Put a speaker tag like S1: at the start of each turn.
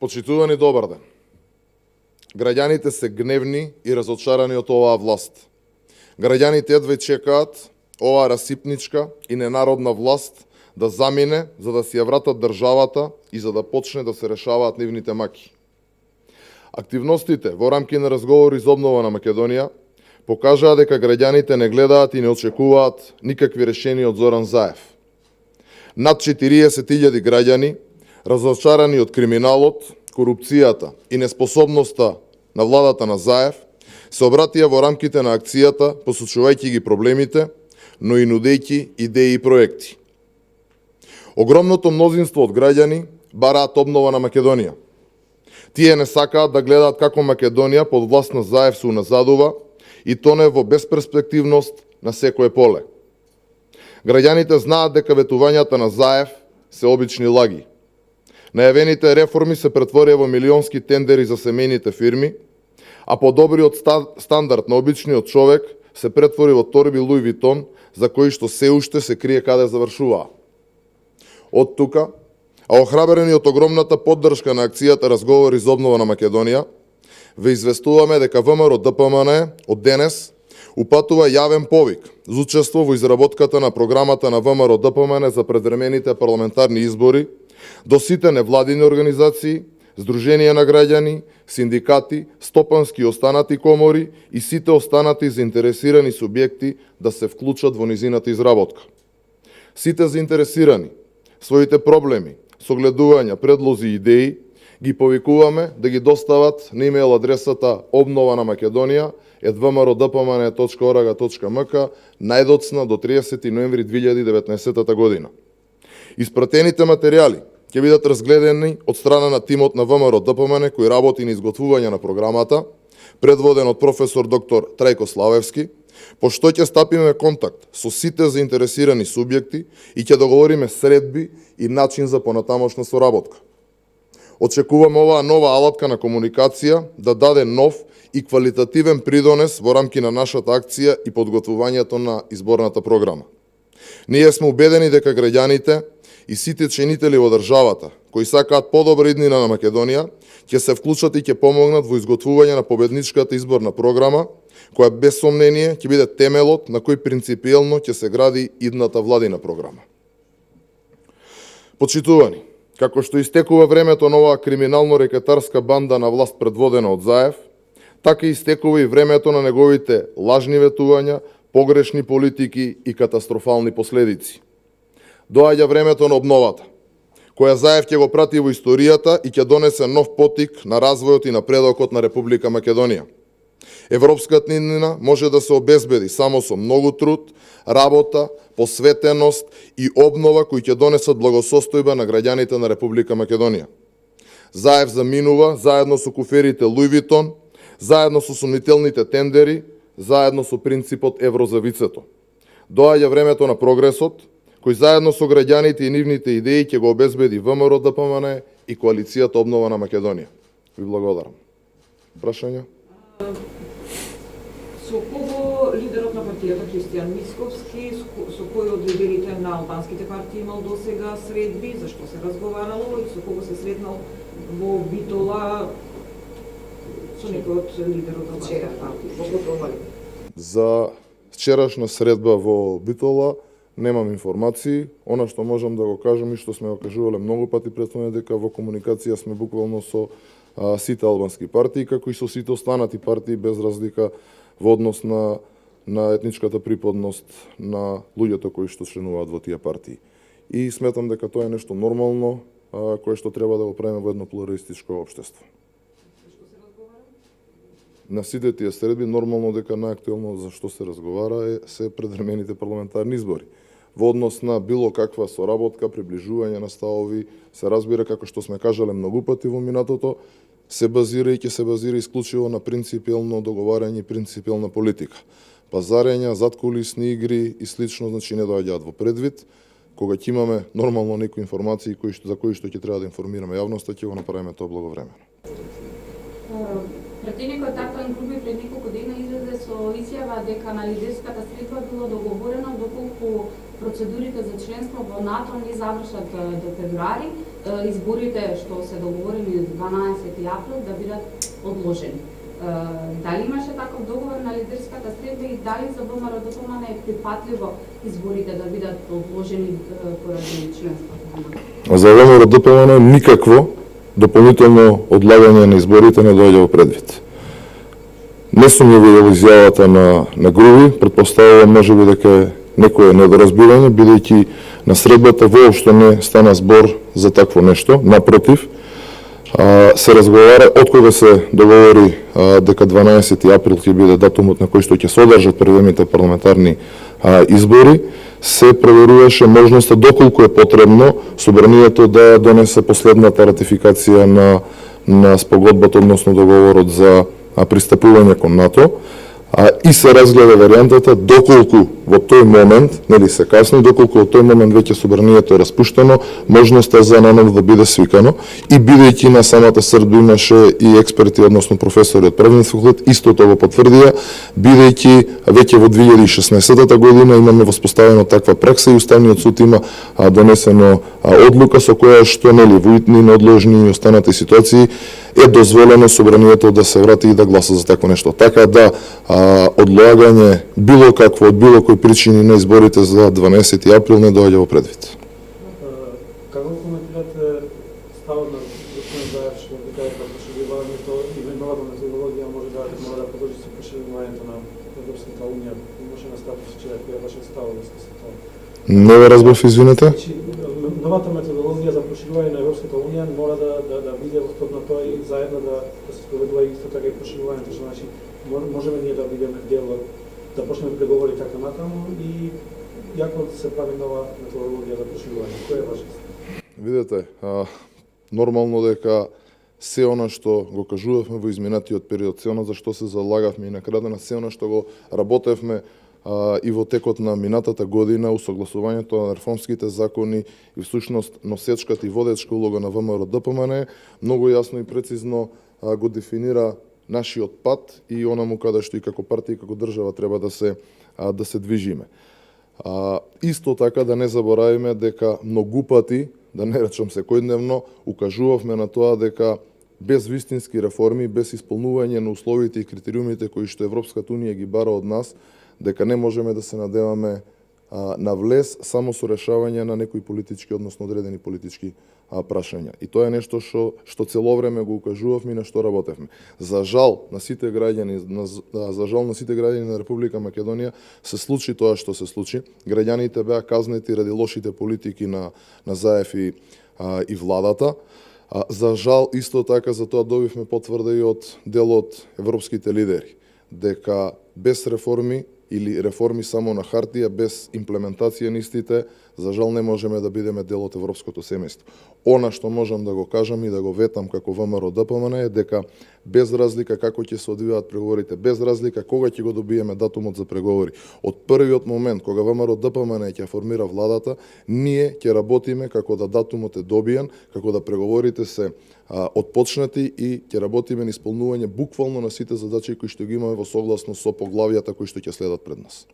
S1: Почитувани, добар ден. Граѓаните се гневни и разочарани од оваа власт. Граѓаните едве чекаат оваа расипничка и ненародна власт да замине, за да си ја вратат државата и за да почне да се решаваат нивните маки. Активностите во рамки на разговори за обнова на Македонија покажаа дека граѓаните не гледаат и не очекуваат никакви решенија од Зоран Заев. Над 40.000 граѓани, разочарани од криминалот, корупцијата и неспособноста на владата на Заев, се обратија во рамките на акцијата, посочувајќи ги проблемите, но и нудејќи идеи и проекти. Огромното мнозинство од граѓани бараат обнова на Македонија. Тие не сакаат да гледаат како Македонија под власт на Заев се уназадува и тоне во безперспективност на секое поле. Граѓаните знаат дека ветувањата на Заев се обични лаги. Најавените реформи се претворија во милионски тендери за семејните фирми, а подобриот стандард на обичниот човек се претвори во торби Луи Витон, за кои што се уште се крие каде завршуваа. Од тука, а охрабрени од огромната поддршка на акцијата Разговори за обнова на Македонија, ве известуваме дека ВМРО ДПМН од денес упатува јавен повик за учество во изработката на програмата на ВМРО ДПМН за предвремените парламентарни избори до сите невладини организации, Сдруженија на граѓани, синдикати, стопански и останати комори и сите останати заинтересирани субјекти да се вклучат во низината изработка. Сите заинтересирани своите проблеми, согледувања, предлози и идеи ги повикуваме да ги достават на имейл адресата обнова на Македонија@vmrodpmn.org.mk најдоцна до 30 ноември 2019 година. Испратените материјали ќе бидат разгледани од страна на тимот на ВМРО ДПМН кој работи на изготвување на програмата, предводен од професор доктор Трајко Славевски, пошто ќе стапиме контакт со сите заинтересирани субјекти и ќе договориме средби и начин за понатамошна соработка. Очекуваме оваа нова алатка на комуникација да даде нов и квалитативен придонес во рамки на нашата акција и подготвувањето на изборната програма. Ние сме убедени дека граѓаните и сите ченители во државата, кои сакаат подобра иднина на Македонија, ќе се вклучат и ќе помогнат во изготвување на победничката изборна програма, која без сомнение ќе биде темелот на кој принципиелно ќе се гради идната владина програма. Почитувани, како што истекува времето на оваа криминално-рекетарска банда на власт предводена од Заев, така истекува и времето на неговите лажни ветувања, погрешни политики и катастрофални последици. Доаѓа времето на обновата, која Заев ќе го прати во историјата и ќе донесе нов потик на развојот и напредокот на Република Македонија. Европската иднина може да се обезбеди само со многу труд, работа, посветеност и обнова кои ќе донесат благосостојба на граѓаните на Република Македонија. Заев заминува заедно со куферите Луи Витон, заедно со сомнителните тендери, заедно со принципот евро за вицето. Доаѓа времето на прогресот, кој заедно со граѓаните и нивните идеи ќе го обезбеди ВМРО ДПМН и коалицијата Обнова на Македонија. Ви благодарам. Прашања?
S2: Со кого лидерот на партијата Христијан Мицковски, со кој од лидерите на албанските партии имал досега средби, зашто се разговарало и со кого се сретнал во Битола со некој од лидерот на партијата?
S1: За вчерашна средба во Битола немам информации. Она што можам да го кажам и што сме го кажувале многу пати претходно дека во комуникација сме буквално со сите албански партии, како и со сите останати партии без разлика во однос на етничката припадност на луѓето кои што членуваат во тие партии. И сметам дека тоа е нешто нормално, кое што треба да го правиме во едно плуралистичко општество. На сите тие средби нормално дека најактуелно за што се разговара се предвремените парламентарни избори. Во однос на било каква соработка, приближување на ставови, се разбира како што сме кажале многу пати во минатото, се базира и ќе се базира исклучиво на принципиелно договарање и принципиелна политика. Пазарења, задкулисни игри и слично, значи не доаѓаат во предвид. Кога ќе имаме нормално некои информации за кои што ќе треба да информираме јавноста, ќе го направиме тоа благовремено.
S3: Пратеникот Тартан Груби пред неколку дена излезе со изјава дека на лидерската средба било договорено доколку процедурите за членство во НАТО не завршат до февруари, изборите што се договорени 12 април да бидат одложени. Дали имаше таков договор на лидерската средба и дали за ВМРО-ДПМН е припатливо изборите да бидат одложени поради членството?
S1: За ВМРО-ДПМН никакво дополнително одлагање на изборите не доаѓа во предвид. Не сум ја видел изјавата на Груби, претпоставувам можеби дека е некое недоразбирање, бидејќи на средбата воопшто не стана збор за такво нешто, напротив, се разговара од кога се договори дека 12 април ќе биде датумот на кој што ќе се одржат првите парламентарни избори, се проверуваше можноста доколку е потребно собранието да донесе последната ратификација на спогодбата, односно договорот за пристапување кон НАТО, и се разгледа варијантата доколку во тој момент, нели се касни, доколку во тој момент веќе собранието е распуштено, можноста за наново да биде свикано, и бидејќи на самата Србија имаше и експерти, односно професори од правен факултет, истото го потврдија, бидејќи веќе во 2016 година имаме воспоставено таква пракса и Уставниот суд има донесено одлука со која што нели во итни, неодложни и останати ситуации е дозволено собранието да се врати и да гласа за такво нешто. Така да одлагање било какво од било кои причини на изборите за 12 април не доаѓа во предвид.
S4: Како коментирате ставот на господин Заев што дека проширувањето и новата методологија може да продолжи со проширувањето на Европската унија? Може на статус че кој е вашиот став за тоа?
S1: Не ве разбрав, извинете.
S4: Значи, новата методологија за проширување на Европската унија мора да биде во скоп на тоа и заедно да се спроведува исто така и проширувањето, што значи можеме ние да бидеме дел од да почнеме преговори така натаму и јако се прави нова методологија за проширување. Кој е вашиот став?
S1: Видете, нормално дека се она што го кажувавме во изминатиот период, се она за што се залагавме и на крајот на се она што го работевме и во текот на минатата година, усогласувањето на реформските закони и всушност носечката и водечка улога на ВМРО-ДПМН многу јасно и прецизно го дефинира нашиот пат и онаму каде што и како партија и како држава треба да се движиме. Исто така да не заборавиме дека многу пати, да не речам секојдневно, укажувавме на тоа дека без вистински реформи, без исполнување на условите и критериумите кои што Европската унија ги бара од нас, дека не можеме да се надеваме на влез само со решавање на некои политички, односно одредени политички прашања. И тоа е нешто што цело време го укажувавме и на што работевме. За жал на сите граѓани на Република Македонија се случи тоа што се случи. Граѓаните беа казнети ради лошите политики на Заев и владата. За жал исто така за тоа добивме потврда и од дел од европските лидери дека без реформи или реформи само на хартија, без имплементација на истите, за жал не можеме да бидеме дел од европското семејство. Она што можам да го кажам и да го ветам како ВМРО-ДПМН е дека без разлика како ќе се одвиваат преговорите, без разлика кога ќе го добиеме датумот за преговори, од првиот момент кога ВМРО-ДПМН ќе формира владата, ние ќе работиме како да датумот е добиен, како да преговорите се отпочнати и ќе работиме на исполнување буквално на сите задачи кои што ги имаме во согласност со поглавијата кои што ќе следат пред нас.